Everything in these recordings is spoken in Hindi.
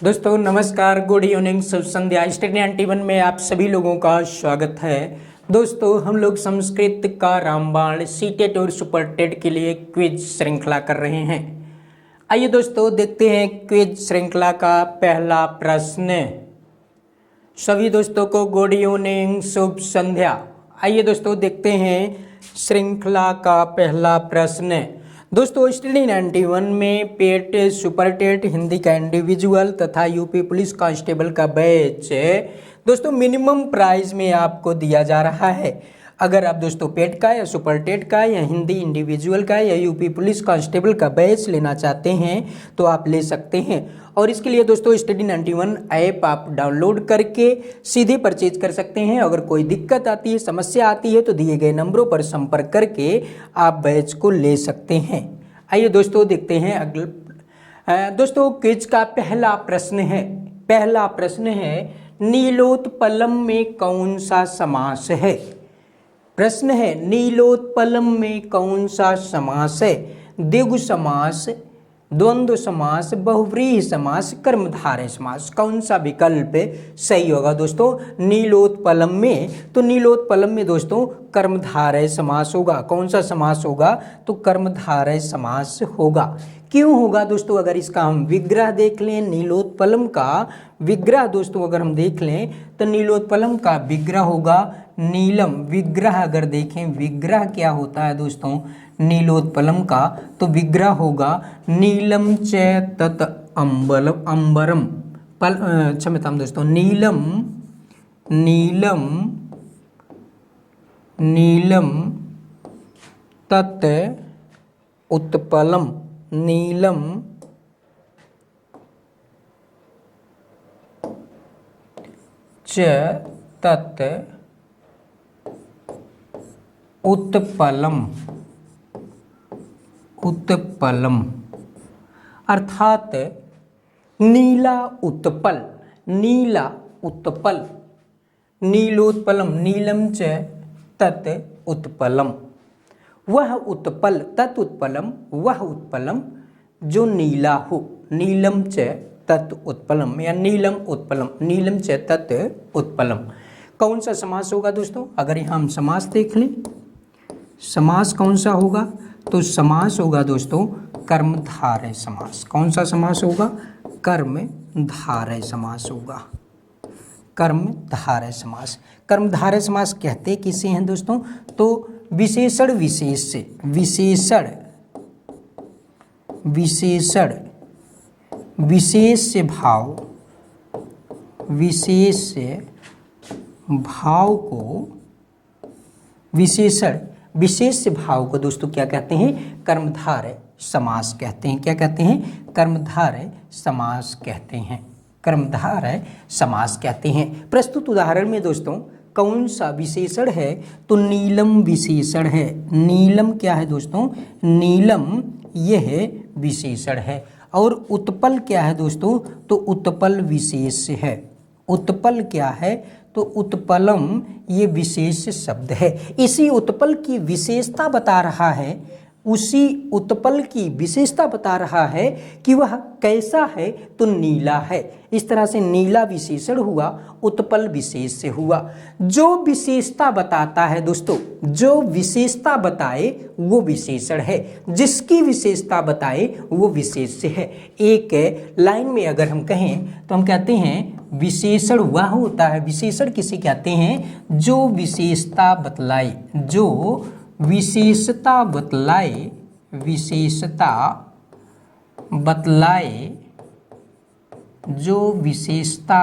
दोस्तों नमस्कार, गुड इवनिंग, शुभ संध्या। स्टडी 91 में आप सभी लोगों का स्वागत है। दोस्तों हम लोग संस्कृत का रामबाण सीटेट और सुपरटेट के लिए क्विज श्रृंखला कर रहे हैं। आइए दोस्तों देखते हैं क्विज श्रृंखला का पहला प्रश्न। सभी दोस्तों को गुड इवनिंग, शुभ संध्या। आइए दोस्तों देखते हैं श्रृंखला का पहला प्रश्न। दोस्तों स्टडी 91 में पेट, सुपरटेट, हिंदी का इंडिविजुअल तथा यूपी पुलिस कांस्टेबल का बैच दोस्तों मिनिमम प्राइस में आपको दिया जा रहा है। अगर आप दोस्तों पेट का या सुपरटेट का या हिंदी इंडिविजुअल का या यूपी पुलिस कांस्टेबल का बैच लेना चाहते हैं तो आप ले सकते हैं। और इसके लिए दोस्तों स्टडी 91 ऐप आप डाउनलोड करके सीधे परचेज कर सकते हैं। अगर कोई दिक्कत आती है, समस्या आती है तो दिए गए नंबरों पर संपर्क करके आप बैच को ले सकते हैं। आइए दोस्तों देखते हैं अगला। दोस्तों क्विज का पहला प्रश्न है नीलोत्पलम में कौन सा समास है। प्रश्न है नीलोत्पलम में कौन सा समास है। द्विगु समास, द्वंद्व समास, बहुव्रीहि समास, कर्मधारय समास। कौन सा विकल्प सही होगा दोस्तों नीलोत्पलम में? तो नीलोत्पलम में दोस्तों कर्मधारय समास होगा। कौन सा समास होगा? तो कर्मधारय समास होगा। क्यों होगा दोस्तों? अगर इसका हम विग्रह देख लें, नीलोत्पलम का विग्रह दोस्तों अगर हम देख लें तो नीलोत्पलम का विग्रह होगा नीलम। विग्रह अगर देखें, विग्रह क्या होता है दोस्तों नीलोत्पलम का? तो विग्रह होगा नीलम च तत अंबरम क्षम्यतां दोस्तों, नीलम तत उत्पलम, नीलम च तत उत्पलम अर्थात नीला उत्पल, नीलोत्पलम, नीलम च तत उत्पलम। वह उत्पल, तत् उत्पलम, वह उत्पलम जो नीला हो। नीलम च तत् उत्पलम या नीलम उत्पलम, नीलम च तत् उत्पलम। कौन सा समास होगा दोस्तों? अगर यहाँ हम समास देख लें, समास कौन सा होगा? तो समास होगा दोस्तों कर्मधारय समास। कौन सा समास होगा? कर्मधारय समास होगा। कर्मधारय समास। कर्मधारय समास कहते किसे हैं दोस्तों? तो विशेषण विशेष भाव को दोस्तों क्या कहते हैं? कर्मधारय समास कहते हैं। क्या कहते हैं? कर्मधारय समास कहते हैं। कर्मधारय समास कहते हैं। प्रस्तुत उदाहरण में दोस्तों कौन सा विशेषण है? तो नीलम विशेषण है। नीलम क्या है दोस्तों? नीलम यह विशेषण है। और उत्पल क्या है दोस्तों? तो उत्पल विशेष है। उत्पल क्या है? तो उत्पलम ये विशेष शब्द है। इसी उत्पल की विशेषता बता रहा है, उसी उत्पल की विशेषता बता रहा है कि वह कैसा है? तो नीला है। इस तरह से नीला विशेषण हुआ, उत्पल विशेष से हुआ। जो विशेषता बताता है दोस्तों, जो विशेषता बताए वो विशेषण है, जिसकी विशेषता बताए वो विशेष से है। एक लाइन में अगर हम कहें तो हम कहते हैं विशेषण वह होता है, विशेषण किसे कहते हैं? जो विशेषता बतलाए, जो विशेषता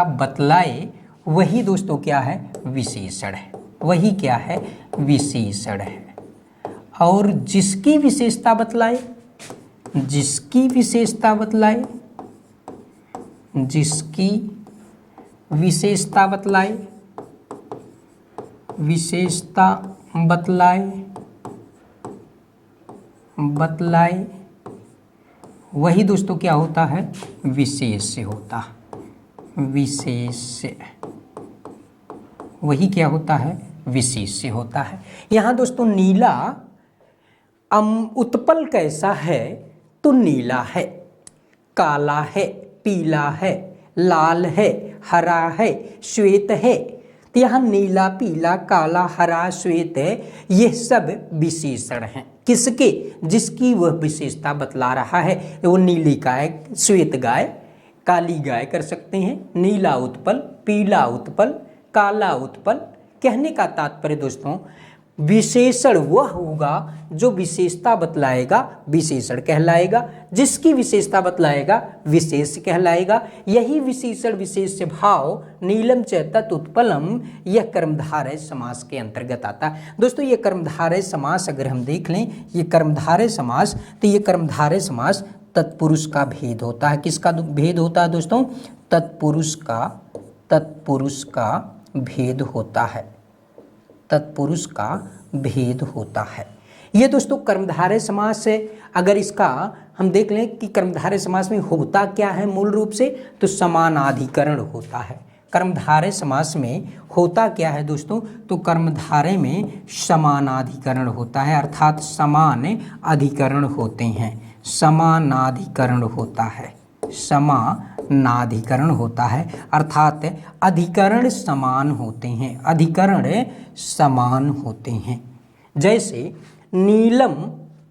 बतलाए वही दोस्तों क्या है? विशेषण है। वही क्या है? विशेषण है। और जिसकी विशेषता बतलाए, जिसकी विशेषता बतलाए वही दोस्तों क्या होता है? विशेष से होता है। विशेष से वही क्या होता है? विशेष से होता है। यहाँ दोस्तों नीला उत्पल कैसा है? तो नीला है, काला है, पीला है, लाल है, हरा है, श्वेत है। तो यहाँ नीला, पीला, काला, हरा, श्वेत है, ये सब विशेषण हैं। किसके? जिसकी वह विशेषता बतला रहा है। वो नीली गाय, श्वेत गाय, काली गाय कर सकते हैं, नीला उत्पल, पीला उत्पल, काला उत्पल। कहने का तात्पर्य दोस्तों, विशेषण वह होगा जो विशेषता बतलाएगा, विशेषण कहलाएगा। जिसकी विशेषता बतलाएगा, विशेष कहलाएगा। यही विशेषण विशेष्य भाव नीलम च तत् उत्पलम, यह कर्मधारय समास के अंतर्गत आता है। दोस्तों ये कर्मधारय समास अगर हम देख लें, ये कर्मधारय समास, तो ये कर्मधारय समास तत्पुरुष का भेद होता है। किसका भेद होता है दोस्तों? तत्पुरुष का भेद होता है। तत्पुरुष का भेद होता है। ये दोस्तों कर्मधारय समास है। अगर इसका हम देख लें कि कर्मधारय समास में होता क्या है मूल रूप से, तो समानाधिकरण होता है। कर्मधारय समास में होता क्या है दोस्तों? तो कर्मधारय में समानाधिकरण होता है, अर्थात समान अधिकरण होते हैं। समानाधिकरण होता है, समानाधिकरण होता है, अर्थात अधिकरण समान होते हैं, अधिकरण समान होते हैं। जैसे नीलम,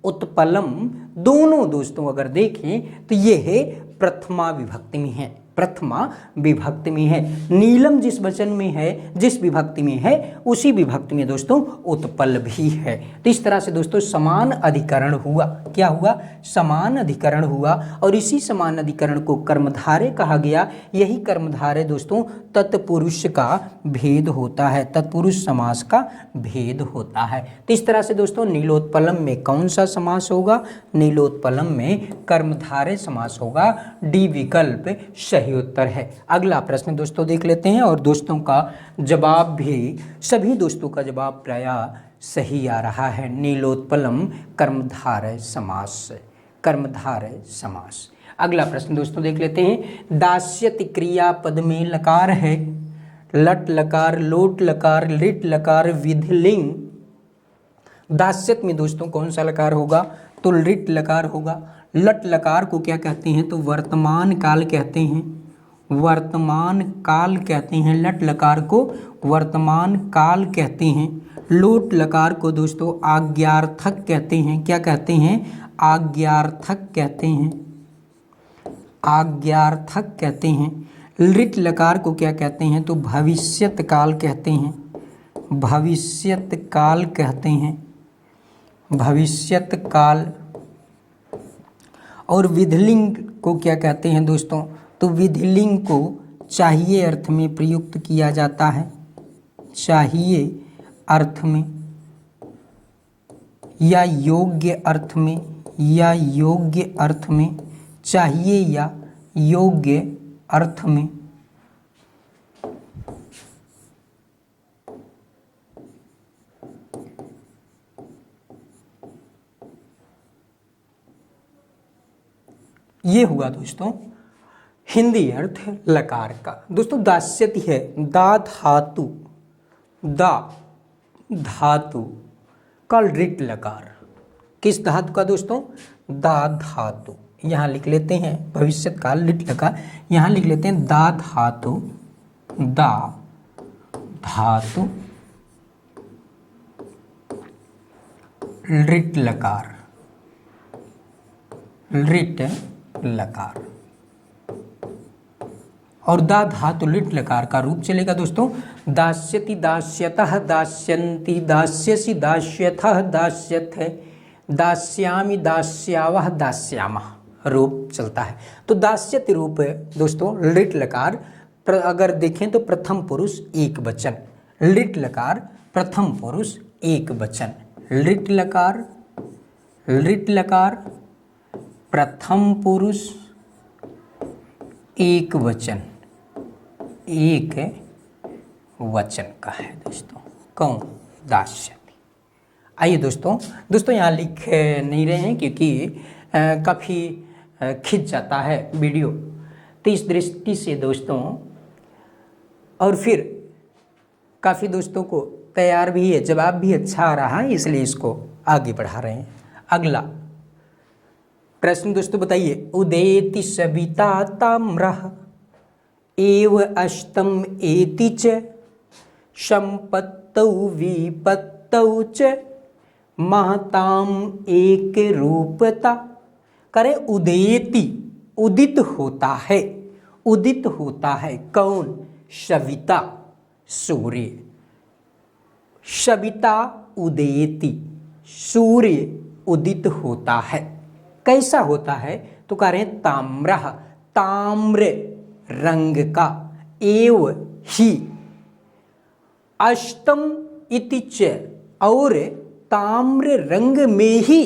उत्पलम, दोनों दोस्तों अगर देखें तो ये है प्रथमा विभक्ति में है, प्रथमा विभक्ति में है। नीलम जिस वचन में है, जिस विभक्ति में है, उसी विभक्ति में दोस्तों उत्पल भी है। तो इस तरह से दोस्तों समान अधिकरण हुआ। क्या हुआ? समान अधिकरण हुआ। और इसी समान अधिकरण को कर्मधारय कहा गया। यही कर्मधारय दोस्तों तत्पुरुष का भेद होता है, तत्पुरुष समास का भेद होता है। तो इस तरह से दोस्तों नीलोत्पलम में कौन सा समास होगा? नीलोत्पलम में कर्मधारय समास होगा। डी विकल्प सही उत्तर है। अगला प्रश्न दोस्तों देख लेते हैं, और दोस्तों का जवाब भी, सभी दोस्तों का जवाब प्राय सही आ रहा है। नीलोत्पलम कर्मधारय समास, कर्मधारय समास। अगला प्रश्न दोस्तों देख लेते हैं। दास्यति क्रियापद में लकार है, लट लकार, लोट लकार, लिट लकार, विधिलिंग। दास्यत में दोस्तों कौन सा लकार होगा? तो लिट लकार होगा। लट लकार को क्या कहते हैं? तो वर्तमान काल कहते हैं, वर्तमान काल कहते हैं। लट लकार को वर्तमान काल कहते हैं। लोट लकार को दोस्तों आज्ञार्थक कहते हैं। क्या कहते हैं? आज्ञार्थक कहते हैं, आज्ञार्थक कहते हैं। लिट लकार को क्या कहते हैं? तो भविष्यत काल कहते हैं, भविष्यत काल कहते हैं, भविष्यत काल। और विधिलिंग को क्या कहते हैं दोस्तों? तो विधिलिंग को चाहिए अर्थ में प्रयुक्त किया जाता है, चाहिए अर्थ में या योग्य अर्थ में, या योग्य अर्थ में, चाहिए या योग्य अर्थ में। ये हुआ दोस्तों हिंदी अर्थ लकार का। दोस्तों दास्यति है, दा धातु, दा धातु का लिट लकार। किस धातु का दोस्तों? दा धातु। यहाँ लिख लेते हैं भविष्यत काल लिट लकार, यहाँ लिख लेते हैं दा धातु, दा धातु लिट लकार, लिट लकार। और दा धातु लिट लकार का रूप चलेगा दोस्तों दास्यति, दास्यतः, दास्यन्ति, दास्यसि, दास्यथः, दास्यथे, दास्यामि, दास्यावः, दास्यामः रूप चलता है। तो दास्यति रूप दोस्तों लिट लकार अगर देखें तो प्रथम पुरुष एक वचन, लिट लकार प्रथम पुरुष एक वचन। लिट लकार, लिट लकार प्रथम पुरुष एक वचन, एक वचन का है दोस्तों। कौन? दास्यति। आइए दोस्तों यहाँ लिख नहीं रहे हैं क्योंकि काफ़ी खिंच जाता है वीडियो, तो इस दृष्टि से दोस्तों, और फिर काफ़ी दोस्तों को तैयार भी है, जवाब भी अच्छा आ रहा है, इसलिए इसको आगे बढ़ा रहे हैं। अगला प्रश्न दोस्तों बताइए। उदेति सविता ताम्रः एव अष्टम एति च संपत्तौ विपत्तौ च महताम एक रूपता। करें उदेति, उदित होता है, उदित होता है कौन? सविता, सूर्य। सविता उदेति, सूर्य उदित होता है। कैसा होता है? तो कह रहे हैं ताम्रः, ताम्र रंग का, एव ही अष्टम इति च, और ताम्र रंग में ही,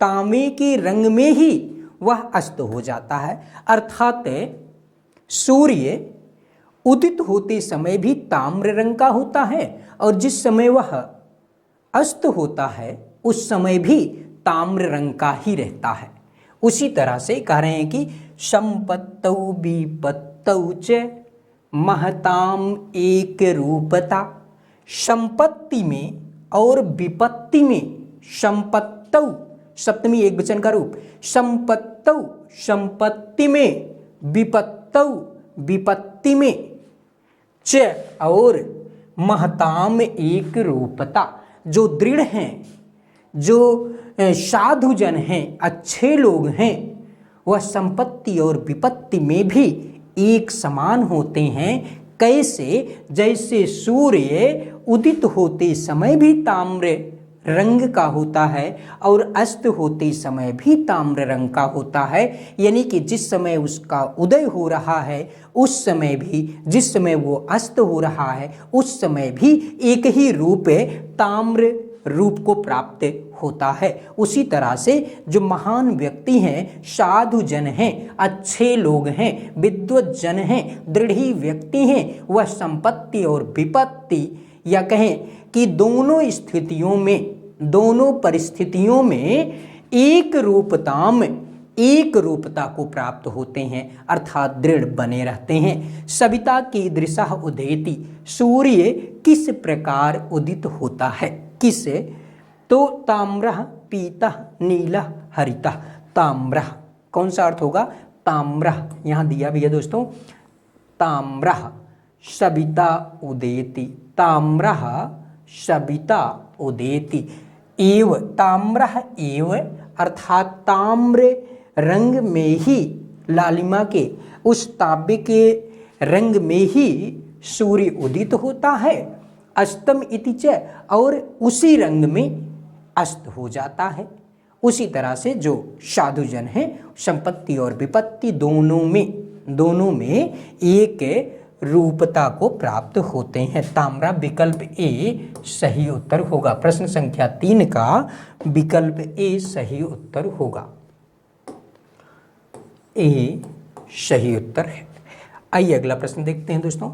तांबे के रंग में ही वह अस्त हो जाता है। अर्थात सूर्य उदित होते समय भी ताम्र रंग का होता है और जिस समय वह अस्त होता है उस समय भी ताम्र रंग का ही रहता है। उसी तरह से कह रहे हैं कि संपत्तौ विपत्तौ च महताम एक रूपता। संपत्ति में और विपत्ति में, संपत्तौ सप्तमी एक वचन का रूप, संपत्तौ संपत्ति में, विपत्तौ विपत्ति में, च और महताम एक रूपता। जो दृढ़ हैं, जो साधुजन हैं, अच्छे लोग हैं, वह संपत्ति और विपत्ति में भी एक समान होते हैं। कैसे? जैसे सूर्य उदित होते समय भी ताम्र रंग का होता है और अस्त होते समय भी ताम्र रंग का होता है। यानी कि जिस समय उसका उदय हो रहा है उस समय भी, जिस समय वो अस्त हो रहा है उस समय भी एक ही रूप ताम्र रूप को प्राप्त होता है। उसी तरह से जो महान व्यक्ति हैं, साधु जन हैं, अच्छे लोग हैं, विद्वत जन हैं, दृढ़ व्यक्ति हैं, वह संपत्ति और विपत्ति, या कहें कि दोनों स्थितियों में, दोनों परिस्थितियों में एक रूपताम, एक रूपता को प्राप्त होते हैं, अर्थात दृढ़ बने रहते हैं। सविता कीदृशः उदेति, सूर्य किस प्रकार उदित होता है? किस? तो ताम्रः पीतः नीलः हरितः। ताम्रः कौन सा अर्थ होगा? ताम्रः यहाँ दिया भी है दोस्तों, ताम्रः सविता उदेति, ताम्रः सविता उदेति। एव ताम्रः एव अर्थात ताम्र रंग में ही, लालिमा के उस तांबे के रंग में ही सूर्य उदित होता है। अष्टम इति च, और उसी रंग में अस्त हो जाता है। उसी तरह से जो साधुजन हैं, संपत्ति और विपत्ति दोनों में एक रूपता को प्राप्त होते हैं। ताम्रा विकल्प ए सही उत्तर होगा। प्रश्न संख्या 3 का विकल्प ए सही उत्तर होगा। ए सही उत्तर है। आइए अगला प्रश्न देखते हैं दोस्तों।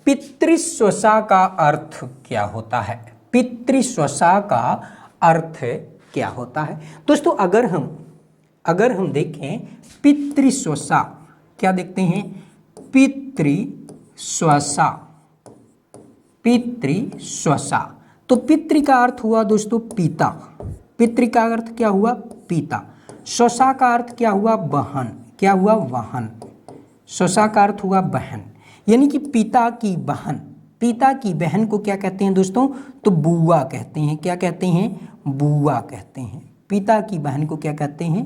पितृस्वसा का अर्थ क्या होता है? पितृस्वसा का अर्थ क्या होता है? दोस्तों अगर हम देखें पितृस्वसा, क्या देखते हैं? पितृस्वसा, पितृस्वसा। तो पितृ का अर्थ हुआ दोस्तों पिता, पितृ का अर्थ क्या हुआ? पिता। स्वसा का अर्थ क्या हुआ? बहन। क्या हुआ? वाहन। स्वसा का अर्थ हुआ बहन, यानी कि पिता की बहन। पिता की बहन को क्या कहते हैं दोस्तों? तो बुआ कहते हैं। क्या कहते हैं? बुआ कहते हैं। पिता की बहन को क्या कहते हैं?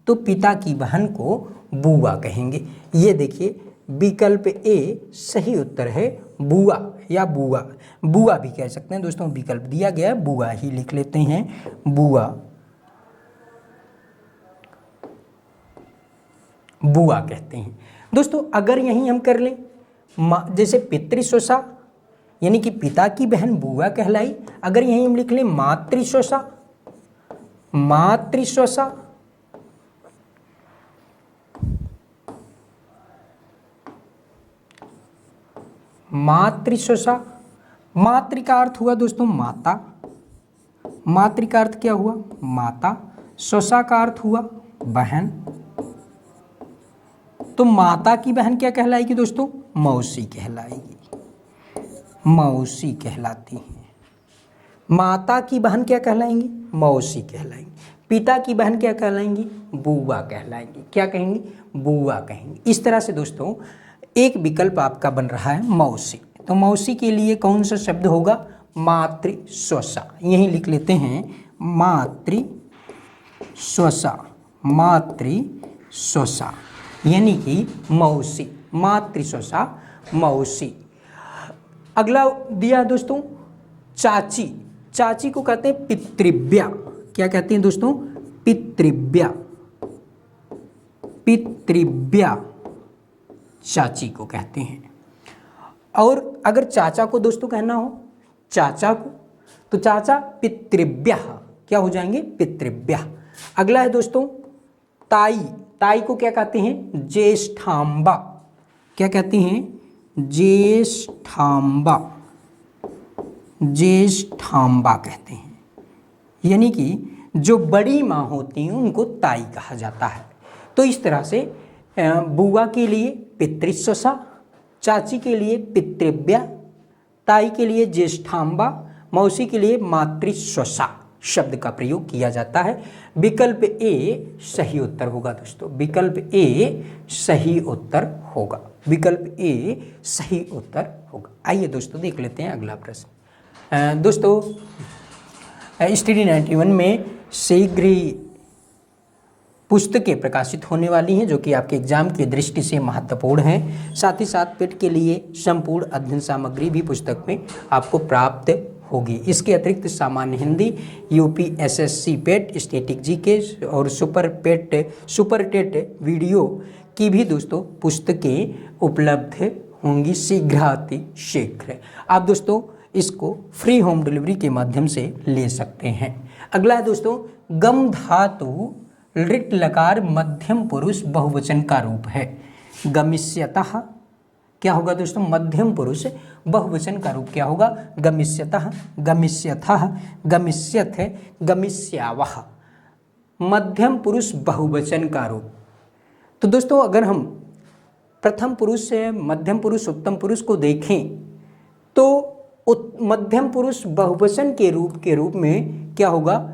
तो पिता की बहन को बुआ कहेंगे। ये देखिए विकल्प ए सही उत्तर है, बुआ या बुआ। बुआ भी कह सकते हैं दोस्तों, विकल्प दिया गया है, बुआ ही लिख लेते हैं, बुआ, बुआ कहते हैं दोस्तों। अगर यहीं हम कर लें जैसे पितृस्वसा यानी कि पिता की बहन बुआ कहलाई, अगर यहीं हम लिख लें मातृस्वसा, मातृस्वसा, मातृस्वसा, मातृ का अर्थ हुआ दोस्तों माता, मातृ का अर्थ क्या हुआ? माता। स्वसा का अर्थ हुआ बहन। तो माता की बहन क्या कहलाएगी दोस्तों? मौसी कहलाएगी, मौसी कहलाती हैं। माता की बहन क्या कहलाएंगी? मौसी कहलाएंगी। पिता की बहन क्या कहलाएंगी? बुआ कहलाएंगी। क्या कहेंगी? बुआ कहेंगी। इस तरह से दोस्तों एक विकल्प आपका बन रहा है मौसी। तो मौसी के लिए कौन सा शब्द होगा? मातृस्वसा। यही लिख लेते हैं मातृस्वसा, मातृस्वसा यानी कि मौसी, मातृस्वसा मौसी। अगला दिया दोस्तों चाची। चाची को कहते हैं पितृव्या। क्या कहते हैं दोस्तों? पितृव्या, पितृव्या चाची को कहते हैं। और अगर चाचा को दोस्तों कहना हो, चाचा को, तो चाचा पितृव्या, क्या हो जाएंगे? पितृव्या। अगला है दोस्तों ताई। ताई को क्या कहते हैं? ज्येष्ठांबा। क्या कहते हैं? ज्येष्ठांबा, ज्येष्ठांबा कहते हैं। यानी कि जो बड़ी माँ होती हैं उनको ताई कहा जाता है। तो इस तरह से बुआ के लिए पितृस्वसा, चाची के लिए पितृव्या, ताई के लिए ज्येष्ठांबा, मौसी के लिए मातृस्वसा शब्द का प्रयोग किया जाता है। विकल्प ए सही उत्तर होगा दोस्तों, विकल्प ए सही उत्तर होगा, विकल्प ए सही उत्तर होगा। आइए दोस्तों देख लेते हैं अगला प्रश्न। दोस्तों स्टडी 91 में शीघ्र ही पुस्तकें प्रकाशित होने वाली हैं जो कि आपके एग्जाम की दृष्टि से महत्वपूर्ण हैं। साथ ही साथ पेट के लिए संपूर्ण अध्ययन सामग्री भी पुस्तक में आपको प्राप्त होगी। इसके अतिरिक्त सामान्य हिंदी, यूपीएसएससी पेट, स्टैटिक जीके और सुपर टेट वीडियो की भी दोस्तों पुस्तकें उपलब्ध होंगी शीघ्राति शीघ्र। आप दोस्तों इसको फ्री होम डिलीवरी के माध्यम से ले सकते हैं। अगला है दोस्तों गम धातु लृट लकार मध्यम पुरुष बहुवचन का रूप है। गमिष्यतः क्या होगा दोस्तों? मध्यम पुरुष बहुवचन का रूप क्या होगा? गमिष्यतः, गमिष्यथः, गमिष्यथ, गमिष्यावः, मध्यम पुरुष बहुवचन का रूप। तो दोस्तों अगर हम प्रथम पुरुष से मध्यम पुरुष उत्तम पुरुष को देखें तो मध्यम पुरुष बहुवचन के रूप में क्या होगा?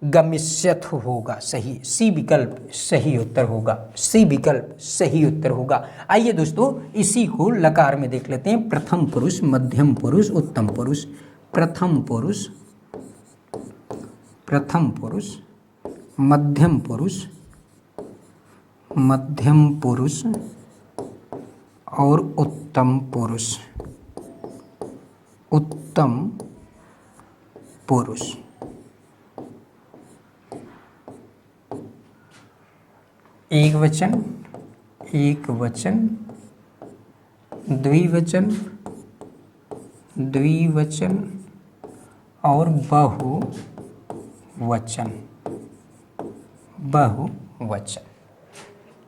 गमिष्यथ होगा। सही, सी विकल्प सही उत्तर होगा, सी विकल्प सही उत्तर होगा। आइए दोस्तों इसी को लकार में देख लेते हैं। प्रथम पुरुष, मध्यम पुरुष, उत्तम पुरुष। प्रथम पुरुष, प्रथम पुरुष, मध्यम पुरुष, मध्यम पुरुष और उत्तम पुरुष, उत्तम पुरुष। एक वचन, एक वचन, द्विवचन, द्विवचन और बहुवचन, बहुवचन।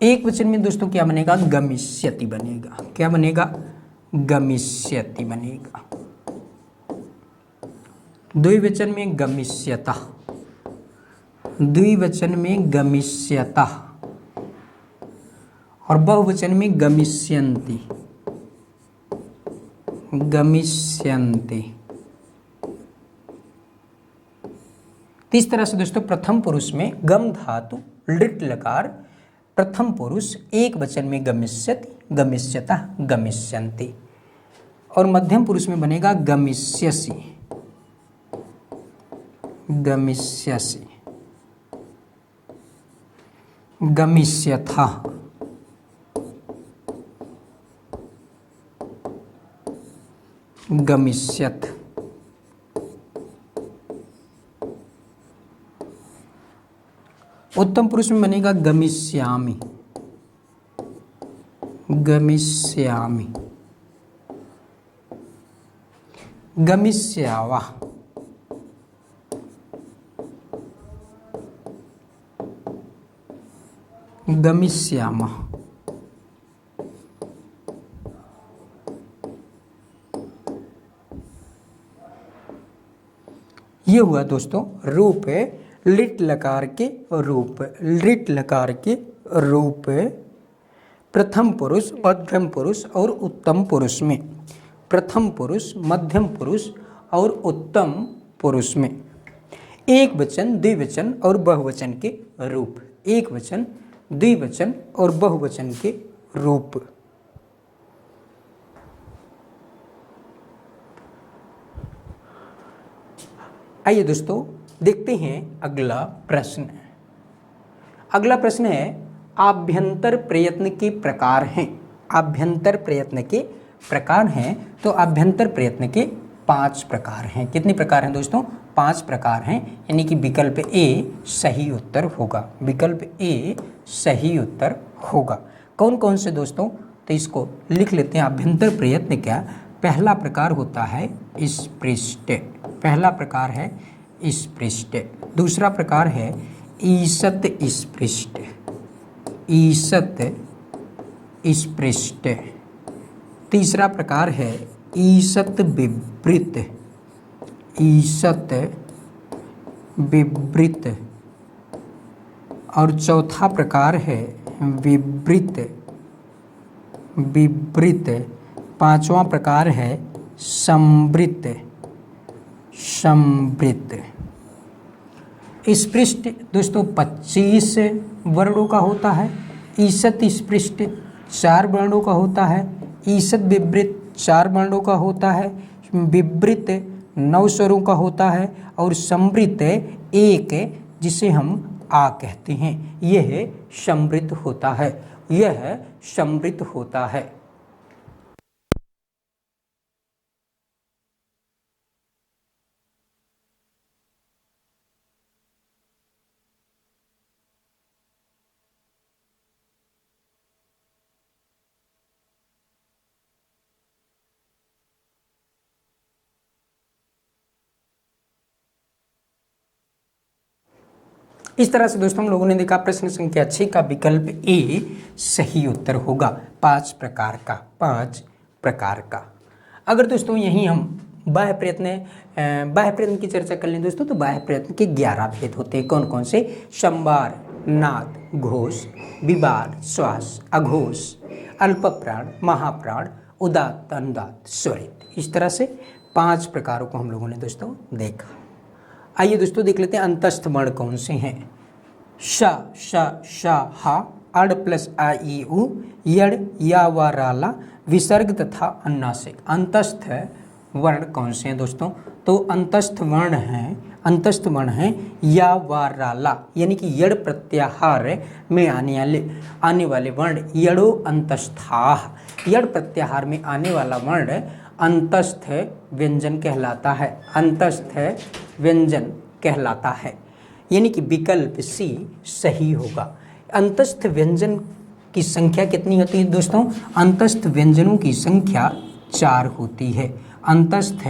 एक वचन में दोस्तों क्या बनेगा? गमिष्यति बनेगा। क्या बनेगा? गमिष्यति बनेगा। द्विवचन में गमिष्यतः, द्विवचन में गमिष्यतः और बहुवचन में गमिष्यन्ति, गमिष्यन्ति। तो इस तरह से दोस्तों प्रथम पुरुष में गम धातु लृट लकार, प्रथम पुरुष एक वचन में गमिष्यति, गमिष्यतः, गमिष्यन्ति और मध्यम पुरुष में बनेगा गमिष्यसि, गमिष्यसि, गमिष्यथः, गमिष्यथ। उत्तम पुरुष में बनेगा गमिष्यामि, गमिष्यामि, गमिष्यावः, गमिष्यामः। ये हुआ दोस्तों रूप लिट लकार के रूप, लिट लकार के रूप प्रथम पुरुष, मध्यम पुरुष और उत्तम पुरुष में। प्रथम पुरुष, मध्यम पुरुष और उत्तम पुरुष में एक वचन, द्विवचन और बहुवचन के रूप, एक वचन, द्विवचन और बहुवचन के रूप। आइए दोस्तों देखते हैं अगला प्रश्न। अगला प्रश्न है आभ्यंतर प्रयत्न के प्रकार हैं। आभ्यंतर प्रयत्न के प्रकार हैं तो आभ्यंतर प्रयत्न के 5 प्रकार हैं। कितने प्रकार हैं दोस्तों? 5 प्रकार हैं, यानी कि विकल्प ए सही उत्तर होगा। विकल्प ए सही उत्तर होगा। कौन कौन से दोस्तों? तो इसको लिख लेते हैं। आभ्यंतर प्रयत्न क्या? पहला प्रकार होता है स्पृष्ट। पहला प्रकार है स्पृष्ट। दूसरा प्रकार है ईषत स्पृष्ट। ईषत स्पृष्ट। तीसरा प्रकार है ईषत विवृत। ईषत विवृत। और चौथा प्रकार है विवृत। विवृत। पांचवा प्रकार है संवृत। संवृत। स्पृष्ट दोस्तों 25 वर्णों का होता है। ईषत स्पृष्ट 4 वर्णों का होता है। ईषत विवृत 4 वर्णों का होता है। विवृत 9 स्वरों का होता है। और संवृत 1, जिसे हम आ कहते हैं, यह संवृत होता है। यह संवृत होता है। इस तरह से दोस्तों हम लोगों ने देखा प्रश्न संख्या 6 का विकल्प ए सही उत्तर होगा। 5 प्रकार का। 5 प्रकार का। अगर दोस्तों यहीं हम बाह्य प्रयत्न की चर्चा कर लें दोस्तों, तो बाह्य प्रयत्न के 11 भेद होते हैं। कौन कौन से? संवार, नाद, घोष, विवार, श्वास, अघोष, अल्पप्राण, महाप्राण, उदात्त, अनुदात्त, स्वरित। इस तरह से 5 प्रकारों को हम लोगों ने दोस्तों देखा। आइए दोस्तों देख लेते हैं अंतस्थ वर्ण कौन से हैं। श, श, श, हा, अड़ प्लस आ, ई, उ, यड़, या, वा, राला, विसर्ग तथा अनुनासिक। अंतस्थ वर्ण कौन से हैं दोस्तों? तो अंतस्थ वर्ण हैं या, वा, राला, यानी कि यड़ प्रत्याहार में आने वाले वर्ण यड़ो अंतस्थाः। यड़ प्रत्याहार में आने वाला वर्ण अंतस्थ व्यंजन कहलाता है। अंतस्थ व्यंजन कहलाता है, यानी कि विकल्प सी सही होगा। अंतस्थ व्यंजन की संख्या कितनी होती है दोस्तों? अंतस्थ व्यंजनों की संख्या 4 होती है। अंतस्थ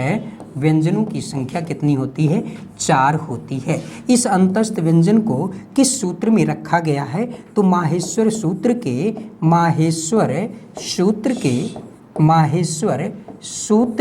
व्यंजनों की संख्या कितनी होती है? 4 होती है। इस अंतस्थ व्यंजन को किस सूत्र में रखा गया है? तो माहेश्वर सूत्र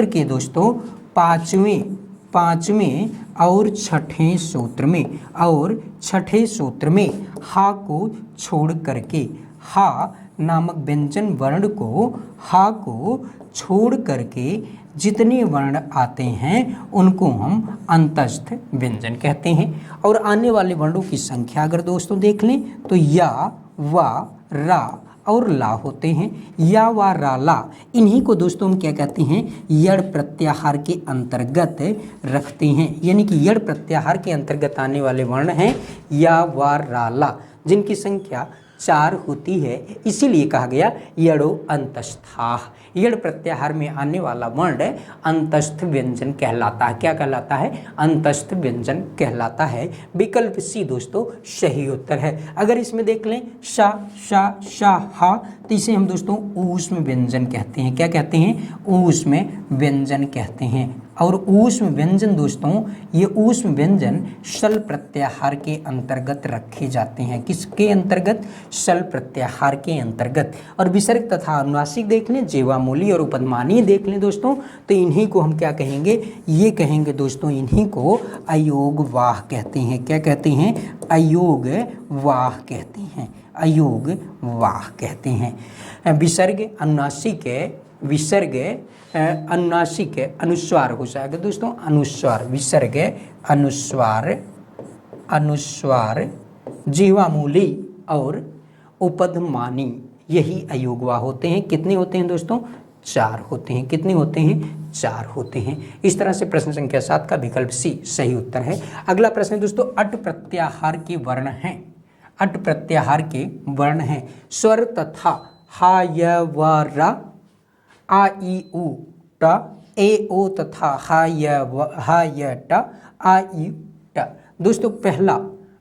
के दोस्तों 5वें और 6ठे सूत्र में। और 6ठे सूत्र में हा को छोड़ करके, हा नामक व्यंजन वर्ण को, हा को छोड़ करके जितने वर्ण आते हैं उनको हम अंतस्थ व्यंजन कहते हैं। और आने वाले वर्णों की संख्या अगर दोस्तों देख लें तो या, वा, रा और ला होते हैं। या, वा, रा, ला, इन्हीं को दोस्तों हम क्या कहते हैं? यड़ प्रत्याहार के अंतर्गत रखते हैं। यानी कि यड़ प्रत्याहार के अंतर्गत आने वाले वर्ण हैं या, वा, रा, ला, जिनकी संख्या 4 होती है। इसीलिए कहा गया यड़ो अंतस्थाः। यड़ प्रत्याहार में आने वाला वर्ण अंतस्थ व्यंजन कहलाता है। क्या कहलाता है? अंतस्थ व्यंजन कहलाता है। विकल्प सी दोस्तों सही उत्तर है। अगर इसमें देख लें शा, शा, शा, हा, तो इसे हम दोस्तों ऊष्म व्यंजन कहते हैं। क्या कहते हैं? ऊष्म व्यंजन कहते हैं। और ऊष्म व्यंजन दोस्तों, ये ऊष्म व्यंजन शल प्रत्याहार के अंतर्गत रखे जाते हैं। किसके अंतर्गत? शल प्रत्याहार के अंतर्गत। और विसर्ग तथा अनुनासिक देख लें, जेवामूली और उपधमानीय देख लें दोस्तों, तो इन्हीं को हम क्या कहेंगे? ये कहेंगे दोस्तों, इन्हीं को अयोग वाह कहते हैं। क्या कहते हैं? अयोग वाह कहते हैं। अयोग वाह कहते हैं। विसर्ग अनुनासिक अनुस्वार हो जाएगा दोस्तों। अनुस्वार, विसर्ग अनुस्वार, जीवामूली और उपधमानी, यही अयोगवा होते हैं। कितने होते हैं दोस्तों? 4 होते हैं। कितने होते हैं? 4 होते हैं। इस तरह से प्रश्न संख्या 7 का विकल्प सी सही उत्तर है। अगला प्रश्न है दोस्तों, अट प्रत्याहार के वर्ण हैं। अट प्रत्याहार के वर्ण हैं स्वर तथा हा य व र, आ ई उ ट, ए ओ तथा हा य ट, आ ई ट। दोस्तों पहला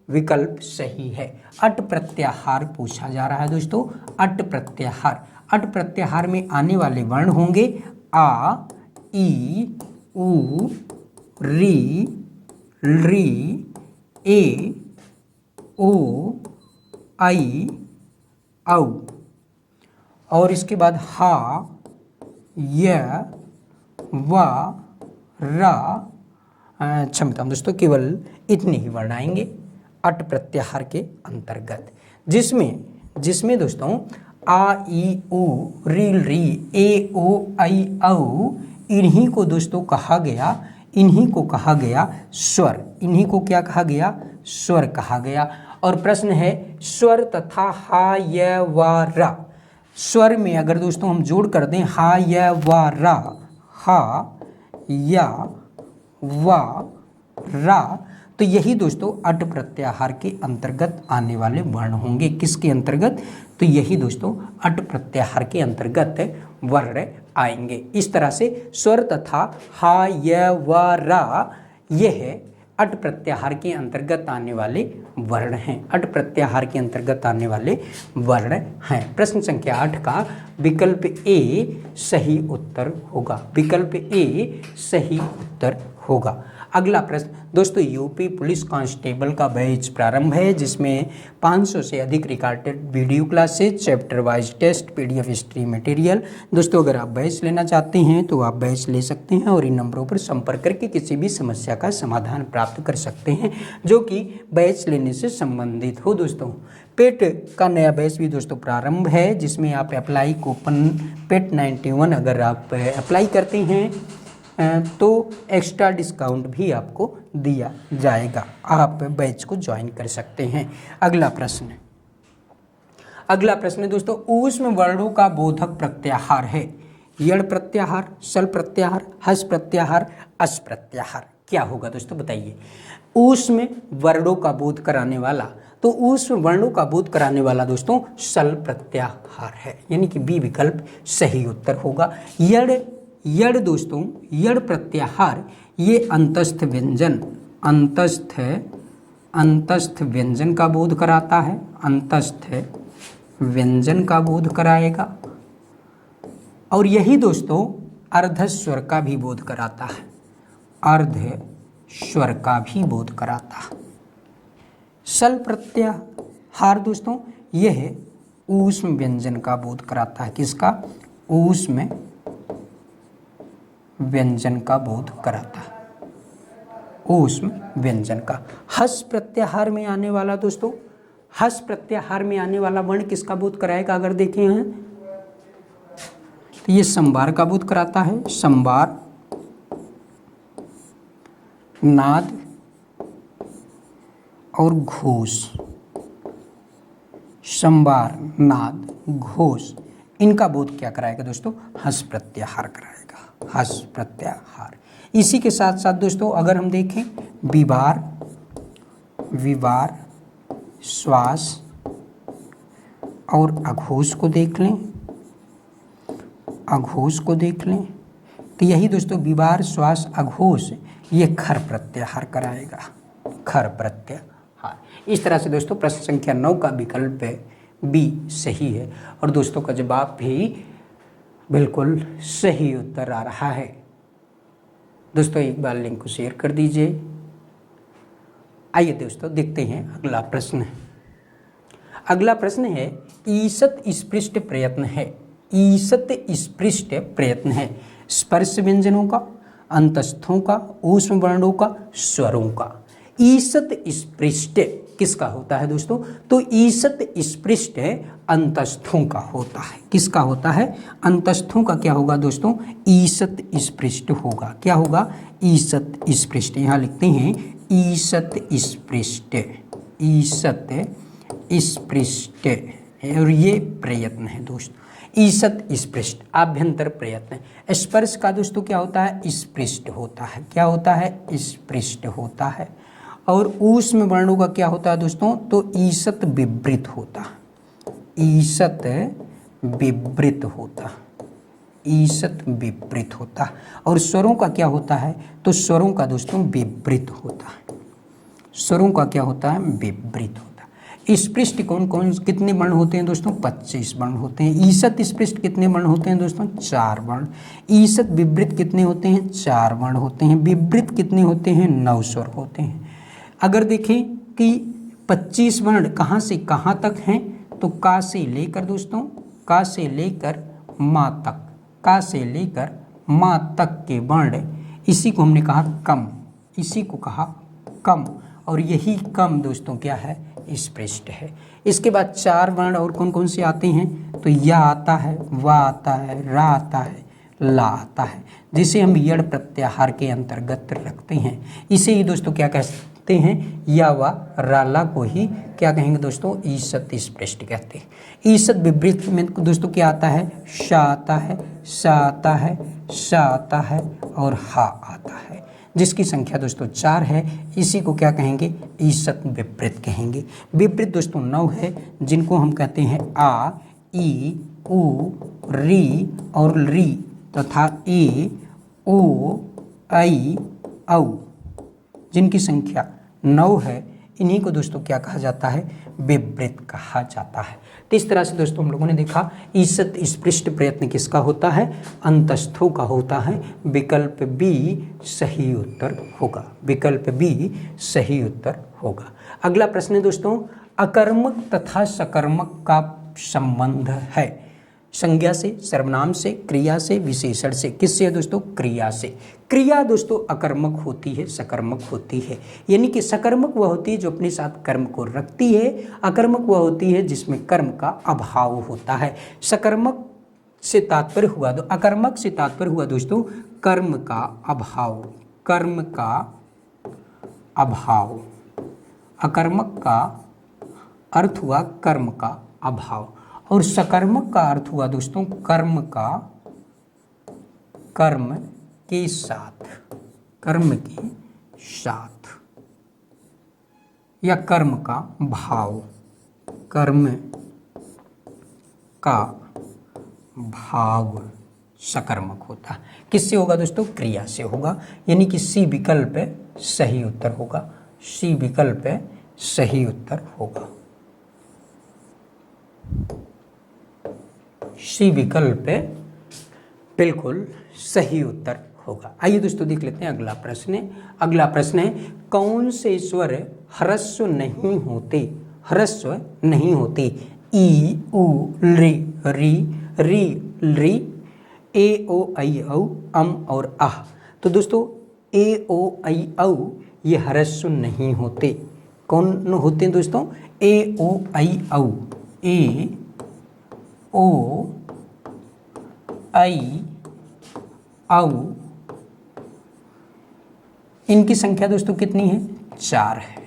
विकल्प सही है। अट प्रत्याहार पूछा जा रहा है दोस्तों। अट प्रत्याहार, अट प्रत्याहार में आने वाले वर्ण होंगे आ, ई, उ, री, री, ए, ओ, आई, औ, और इसके बाद हा, य, व, र, क्षमता दोस्तों केवल इतने ही वर्ण आएंगे अट प्रत्याहार के अंतर्गत, जिसमें दोस्तों आ, ई, उ, री, री, ए, ओ, आई, औ, इन्हीं को दोस्तों कहा गया, इन्हीं को कहा गया स्वर। इन्हीं को क्या कहा गया? स्वर कहा गया। और प्रश्न है स्वर तथा हा य व र। स्वर में अगर दोस्तों हम जोड़ कर दें हा य व र, हा या व रा, तो यही दोस्तों अट प्रत्याहार के अंतर्गत आने वाले वर्ण होंगे। किसके अंतर्गत? तो यही दोस्तों अट प्रत्याहार के अंतर्गत वर्ण आएंगे। इस तरह से स्वर तथा हा य व रा यह अट प्रत्याहार के अंतर्गत आने वाले वर्ण हैं। अट प्रत्याहार के अंतर्गत आने वाले वर्ण हैं। प्रश्न संख्या 8 का विकल्प ए सही उत्तर होगा। विकल्प ए सही उत्तर होगा। अगला प्रश्न दोस्तों, यूपी पुलिस कांस्टेबल का बैच प्रारंभ है, जिसमें 500 से अधिक recorded video classes, chapter wise test, PDF history material. दोस्तों अगर आप बैच लेना चाहते हैं तो आप बैच ले सकते हैं और इन नंबरों पर संपर्क करके किसी भी समस्या का समाधान प्राप्त कर सकते हैं जो कि बैच लेने से संबंधित हो। दोस्तों पेट का नया बैच भी दोस्तों प्रारंभ है, जिसमें आप अप्लाई कूपन पेट 91 अगर आप अप्लाई करते हैं तो एक्स्ट्रा डिस्काउंट भी आपको दिया जाएगा। आप बैच को ज्वाइन कर सकते हैं। अगला प्रश्न दोस्तों, ऊष्म वर्णों का बोधक प्रत्याहार है। यड़ प्रत्याहार, सल प्रत्याहार, हस प्रत्याहार, अस प्रत्याहार। क्या होगा दोस्तों बताइए? ऊष्म वर्णों का बोध कराने वाला, तो ऊष्म वर्णों का बोध कराने वाला दोस्तों सल प्रत्याहार है, यानी कि बी विकल्प सही उत्तर होगा। यड़ दोस्तों, यड़ प्रत्याहार ये अंतस्थ व्यंजन का बोध कराता है। अंतस्थ व्यंजन का बोध कराएगा। और यही दोस्तों अर्ध स्वर का भी बोध कराता है। अर्ध स्वर का भी बोध कराता है। सल प्रत्याहार दोस्तों यह ऊष्म व्यंजन का बोध कराता है। किसका? ऊष्म व्यंजन का बोध कराता है। ऊष्म व्यंजन का। हस प्रत्याहार में आने वाला दोस्तों, हस प्रत्याहार में आने वाला वर्ण किसका बोध कराएगा? अगर देखें हैं तो ये संबार का बोध कराता है। संबार, नाद और घोष। संबार, नाद, घोष, इनका बोध क्या कराएगा दोस्तों? हस प्रत्याहार कराएगा। हस प्रत्याहार। इसी के साथ साथ दोस्तों अगर हम देखें विवार, विवार, श्वास और अघोष को देख लें, अघोष को देख लें, तो यही दोस्तों विवार, श्वास, अघोष ये खर प्रत्याहार कराएगा। खर प्रत्याहार। इस तरह से दोस्तों प्रश्न संख्या 9 का विकल्प बी सही है और दोस्तों का जवाब भी बिल्कुल सही उत्तर आ रहा है। दोस्तों एक बार लिंक को शेयर कर दीजिए। आइए दोस्तों देखते हैं अगला प्रश्न। अगला प्रश्न है ईषत् स्पृष्ट प्रयत्न है। ईषत् स्पृष्ट प्रयत्न है स्पर्श व्यंजनों का, अंतस्थों का, ऊष्म वर्णों का, स्वरों का। ईषत् स्पृष्ट किसका होता है दोस्तों? तो ईषत् स्पृष्ट अंतस्थों का होता है। किसका होता है? अंतस्थों का क्या होगा दोस्तों? ईषत् स्पृष्ट होगा। क्या होगा? ईषत् स्पृष्ट। यहाँ लिखते हैं ईषत् स्पृष्ट, ईषत् स्पृष्ट, और ये प्रयत्न है दोस्तों। ईषत स्पृष्ट, आभ्यंतर प्रयत्न। स्पर्श का दोस्तों क्या होता है, स्पृष्ट होता है। क्या होता है, स्पृष्ट होता है। और ऊष्म वर्णों का क्या होता है दोस्तों, तो ईषत विवृत होता, ईषत विवृत होता, ईषत विवृत होता। और स्वरों का क्या होता है, तो स्वरों का दोस्तों विवृत होता है, स्वरों का क्या होता है, विवृत होता है। स्पृष्ट कौन कौन कितने वर्ण होते हैं दोस्तों, 25 वर्ण होते हैं। ईषत स्पृष्ट कितने वर्ण होते हैं दोस्तों, 4 वर्ण। ईषत विवृत कितने होते हैं, 4 वर्ण होते हैं। विवृत कितने होते हैं, 9 स्वर होते हैं। अगर देखें कि 25 वर्ण कहाँ से कहाँ तक हैं, तो का से लेकर दोस्तों, का से लेकर माँ तक, का से लेकर माँ तक के वर्ण, इसी को हमने कहा कम, इसी को कहा कम। और यही कम दोस्तों क्या है, स्पृष्ट है। इसके बाद 4 वर्ण और कौन कौन से आते हैं, तो या आता है, वा आता है, रा आता है, ला आता है, जिसे हम यड़ प्रत्याहार के अंतर्गत रखते हैं। इसे ही दोस्तों क्या कहते हैं, या वा राला को ही क्या कहेंगे दोस्तों, ईषत स्पृष्ट कहते हैं। ईषत विवृत में दोस्तों क्या आता है, शा आता है, सा आता है, सा आता है और हा आता है, जिसकी संख्या दोस्तों 4 है। इसी को क्या कहेंगे, ईषत विवृत कहेंगे। विवृत दोस्तों 9 है, जिनको हम कहते हैं आ, ई, उ, री और री तथा ए, ओ, आई, औ, जिनकी संख्या 9 है। इन्हीं को दोस्तों क्या कहा जाता है, विवृत कहा जाता है। तो इस तरह से दोस्तों हम लोगों ने देखा ईषत स्पृष्ट प्रयत्न किसका होता है, अंतस्थों का होता है। विकल्प बी सही उत्तर होगा, विकल्प बी सही उत्तर होगा। अगला प्रश्न है दोस्तों, अकर्मक तथा सकर्मक का संबंध है। संज्ञा से, सर्वनाम से, क्रिया से, विशेषण से। किससे है दोस्तों, क्रिया से। क्रिया दोस्तों अकर्मक होती है, सकर्मक होती है। यानी कि सकर्मक वह होती है जो अपने साथ कर्म को रखती है, अकर्मक वह होती है जिसमें कर्म का अभाव होता है। सकर्मक से तात्पर्य हुआ, तो अकर्मक से तात्पर्य हुआ दोस्तों कर्म का अभाव, कर्म का अभाव। अकर्मक का अर्थ हुआ कर्म का अभाव, और सकर्मक का अर्थ हुआ दोस्तों कर्म का, कर्म के साथ, कर्म के साथ, या कर्म का भाव, कर्म का भाव सकर्मक होता। किससे होगा दोस्तों, क्रिया से होगा। यानी कि सी विकल्प सही उत्तर होगा, सी विकल्प सही उत्तर होगा, सी विकल्प बिल्कुल सही उत्तर होगा। आइए दोस्तों देख लेते हैं अगला प्रश्न। अगला प्रश्न है, कौन से स्वर ह्रस्व नहीं होते, ह्रस्व नहीं होते। ई, उ, री, री, री, री, ए, ओ, आई, औ, अम और आह। तो दोस्तों ए, ओ, आई, औ ये ह्रस्व नहीं होते। कौन होते हैं दोस्तों, ए, ओ, आई, औ, ए, ओ, आई, औ, इनकी संख्या दोस्तों कितनी है, 4 है।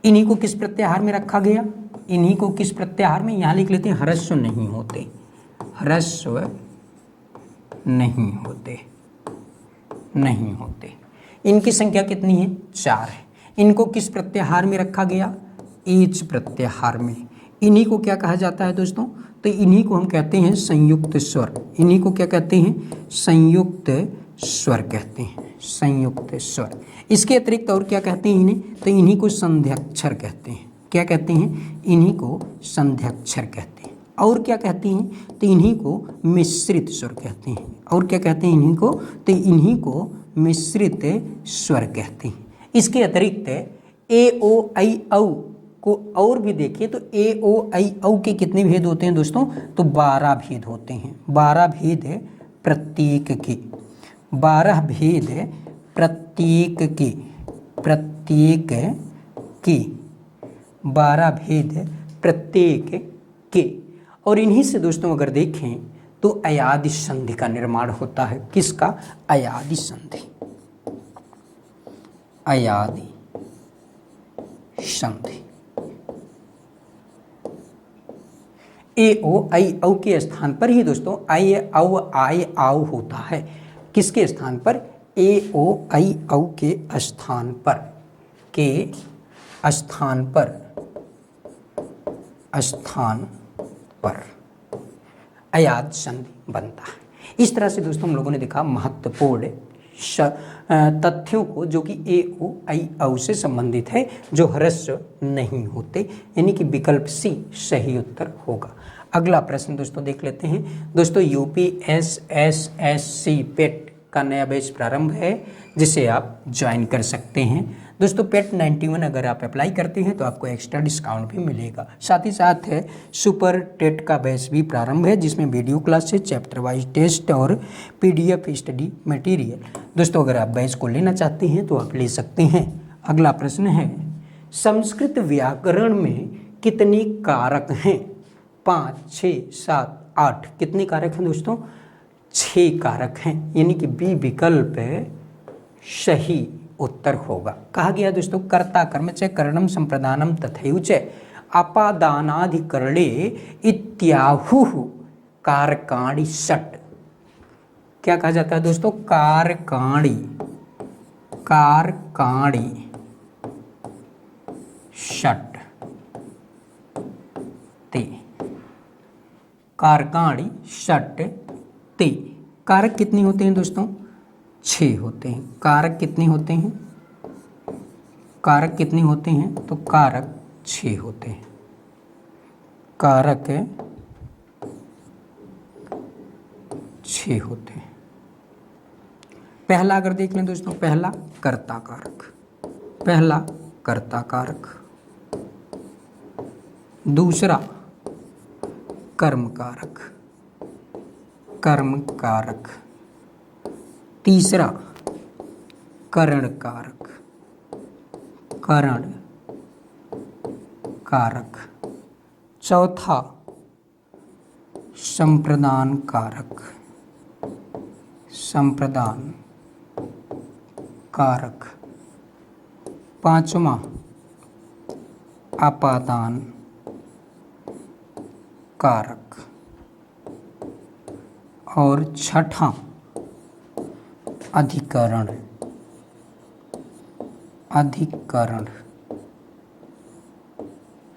इन्हीं को किस प्रत्याहार में रखा गया, इन्हीं को किस प्रत्याहार में, यहां लिख लेते हैं ह्रस्व नहीं होते, ह्रस्व नहीं होते, नहीं होते। इनकी संख्या कितनी है, 4 है। इनको किस प्रत्याहार में रखा गया, एच प्रत्याहार में। इन्हीं को क्या कहा जाता है दोस्तों, तो इन्हीं को हम कहते हैं संयुक्त स्वर। इन्हीं को क्या कहते हैं, संयुक्त स्वर कहते हैं, संयुक्त स्वर। इसके अतिरिक्त और क्या कहते हैं इन्हें, तो इन्हीं को संध्याक्षर कहते हैं। क्या कहते हैं, इन्हीं को संध्याक्षर कहते हैं। और क्या कहते हैं, तो इन्हीं को मिश्रित स्वर कहते हैं। और क्या कहते हैं इन्हीं को, तो इन्हीं को मिश्रित स्वर कहते हैं। इसके अतिरिक्त ए, ओ, आई, औ को और भी देखिए तो ए, ओ, आई, औ के कितने भेद होते हैं दोस्तों, तो 12 भेद होते हैं। 12 भेद प्रत्येक के, 12 भेद प्रत्येक के, प्रत्येक के, 12 भेद प्रत्येक के। और इन्हीं से दोस्तों अगर देखें तो अयादि संधि का निर्माण होता है। किसका, अयादि संधि, अयादि संधि। ए ओ आई औ के स्थान पर ही दोस्तों आई औ आय आओ होता है। किसके स्थान पर? ए ओ आई औ के स्थान पर, के स्थान पर, स्थान पर अयाद संधि बनता है। इस तरह से दोस्तों हम लोगों ने देखा महत्वपूर्ण तथ्यों को जो कि ए ओ आई औ से संबंधित है, जो ह्रस्व नहीं होते, यानी कि विकल्प सी सही उत्तर होगा। अगला प्रश्न दोस्तों देख लेते हैं। दोस्तों यूपीएसएसएससी पेट का नया बैच प्रारंभ है, जिसे आप ज्वाइन कर सकते हैं। दोस्तों पेट 91 अगर आप अप्लाई करते हैं तो आपको एक्स्ट्रा डिस्काउंट भी मिलेगा। साथ ही साथ है सुपर टेट का बैच भी प्रारंभ है, जिसमें video classes, chapter wise test और पीडीएफ स्टडी मटेरियल। दोस्तों अगर आप बैच को लेना चाहते हैं तो आप ले सकते हैं। अगला प्रश्न है, संस्कृत व्याकरण में कितने कारक हैं? 5, 6, 7, 8। कितने कारक हैं दोस्तों? 6 कारक हैं, यानी कि बी विकल्प सही उत्तर होगा। कहा गया दोस्तों कर्ता कर्म च करणम संप्रदानम तथैव च अपादानाधिकरणे इत्याहुः कारकाणि षट्। क्या कहा जाता है दोस्तों? कारकाणि, कारकाणि षट् ते, कारकाणि षट् ते। कारक कितने होते हैं दोस्तों? 6 होते हैं। कारक कितने होते हैं? कारक कितने होते हैं? तो कारक 6 होते हैं। कारक 6 होते हैं। पहला अगर देख लें दोस्तों, पहला कर्ता कारक, पहला कर्ता कारक, दूसरा कर्म कारक, कर्म कारक, तीसरा करण कारक, करण कारक, चौथा संप्रदान कारक, संप्रदान कारक, पांचवा अपादान कारक और छठा अधिकरण, अधिकरण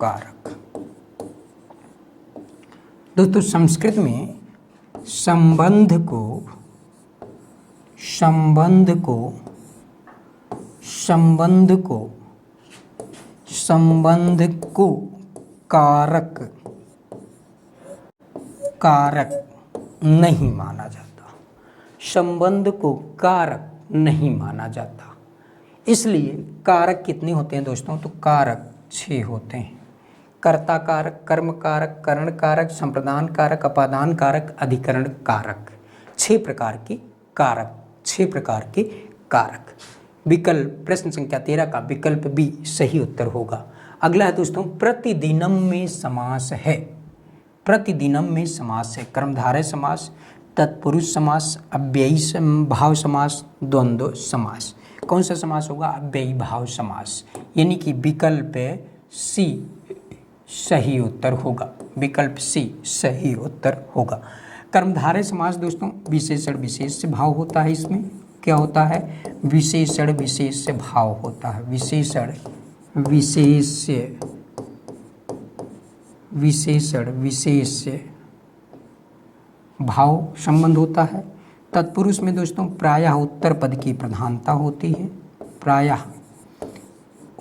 कारक। दोस्तों संस्कृत में संबंध को, संबंध को, संबंध को, संबंध को कारक, कारक नहीं माना जाता। संबंध को कारक नहीं माना जाता। इसलिए कारक कितने होते हैं दोस्तों? तो कारक 6 होते हैं। कर्ता कारक, कर्म कारक, करण कारक, संप्रदान कारक, अपादान कारक, अधिकरण कारक। 6 प्रकार के कारक, 6 प्रकार के कारक। विकल्प प्रश्न संख्या 13 का विकल्प बी सही उत्तर होगा। अगला है दोस्तों प्रतिदिनम में समास है। प्रतिदिनम में समास है कर्मधारय समास, तत्पुरुष समास, अव्ययी भाव समास, द्वंद्व समास। कौन सा समास होगा? अव्ययी भाव समास, यानी कि विकल्प सी सही उत्तर होगा। विकल्प सी सही उत्तर होगा। कर्मधारय समास दोस्तों विशेषण विशेष से भाव होता है। इसमें क्या होता है? विशेषण विशेष से भाव होता है। विशेषण विशेष, विशेषण विशेष से भाव संबंध होता है। तत्पुरुष में दोस्तों प्रायः उत्तर पद की प्रधानता होती है। प्रायः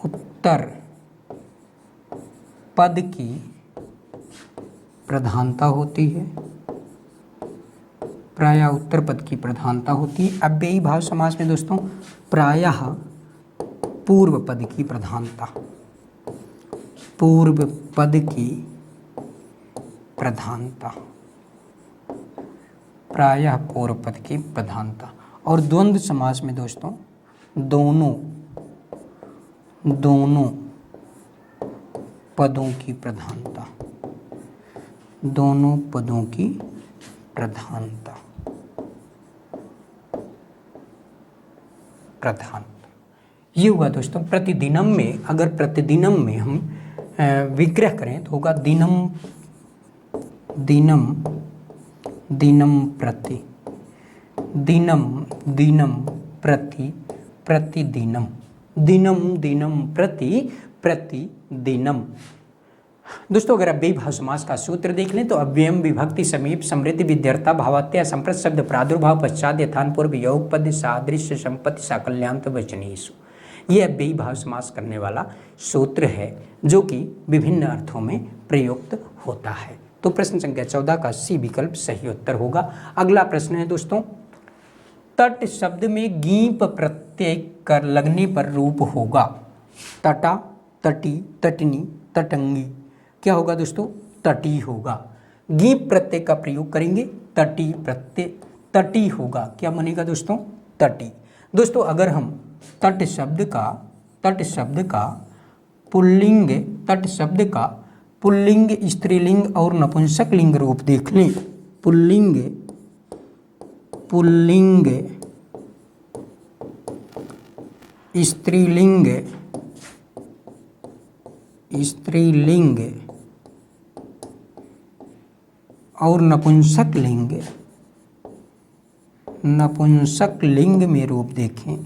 उत्तर पद की प्रधानता होती है। प्रायः उत्तर पद की प्रधानता होती है। अव्ययी भाव समास में दोस्तों प्रायः पूर्व पद की प्रधानता, पूर्व पद की प्रधानता, प्रायः पूर्व पद की प्रधानता। और द्वंद्व समास में दोस्तों दोनों पदों की प्रधानता, दोनों पदों की प्रधानता, प्रधानता। ये हुआ दोस्तों प्रतिदिनम में। अगर प्रतिदिनम में हम विग्रह करें तो होगा दिनम दिनम दिनम प्रति, दिनम दिनम प्रति प्रतिदिनम, दिनम दिनम प्रति प्रतिदिनम। दोस्तों अगर अव्ययीभाव समास का सूत्र देख लें तो अव्ययम विभक्ति समीप समृद्धि विद्यर्था भावात्या संप्रत शब्द प्रादुर्भाव पश्चात यथान पूर्व योग पद सादृश्य संपत्ति साकल्यांत वचनीसु, ये अव्ययीभाव समास करने वाला सूत्र है जो कि विभिन्न अर्थों में प्रयुक्त होता है। तो प्रश्न संख्या 14 का सी विकल्प सही उत्तर होगा। अगला प्रश्न है दोस्तों, तट शब्द में गीप प्रत्यय कर लगने पर रूप होगा। तटा, तटी, तटनी, तटंगी, क्या होगा दोस्तों? तटी होगा। गीप प्रत्यय का प्रयोग करेंगे, तटी प्रत्यय तटी होगा। क्या बनेगा दोस्तों? तटी। दोस्तों अगर हम तट शब्द का पुल्लिंग, तट शब्द का पुल्लिंग, स्त्रीलिंग और नपुंसक लिंग रूप देख लें, पुल्लिंग, पुल्लिंग, स्त्रीलिंग, स्त्रीलिंग और नपुंसक लिंग, नपुंसक लिंग में रूप देखें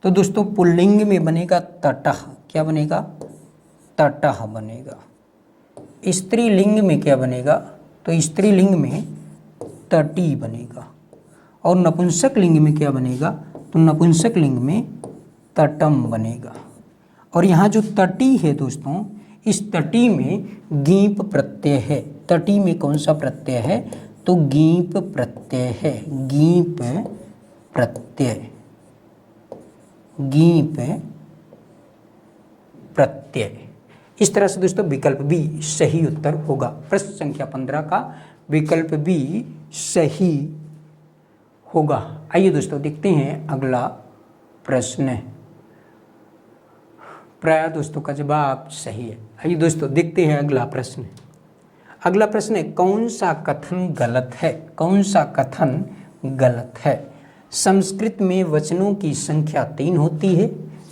तो दोस्तों पुल्लिंग में बनेगा तटः। क्या बनेगा? तटः बनेगा। स्त्रीलिंग में क्या बनेगा? तो स्त्रीलिंग में तटी बनेगा। और नपुंसक लिंग में क्या बनेगा? तो नपुंसक लिंग में तटम बनेगा। और यहाँ जो तटी है दोस्तों, इस तटी में गीप प्रत्यय है। तटी में कौन सा प्रत्यय है? तो गीप प्रत्यय है। गीप प्रत्यय, गीप प्रत्यय। इस तरह से दोस्तों विकल्प बी सही उत्तर होगा। प्रश्न संख्या 15 का विकल्प बी सही होगा। आइए दोस्तों देखते हैं अगला प्रश्न। प्राय दोस्तों का जवाब सही है। आइए दोस्तों देखते हैं अगला प्रश्न। अगला प्रश्न है, कौन सा कथन गलत है? कौन सा कथन गलत है? संस्कृत में वचनों की संख्या 3 होती है,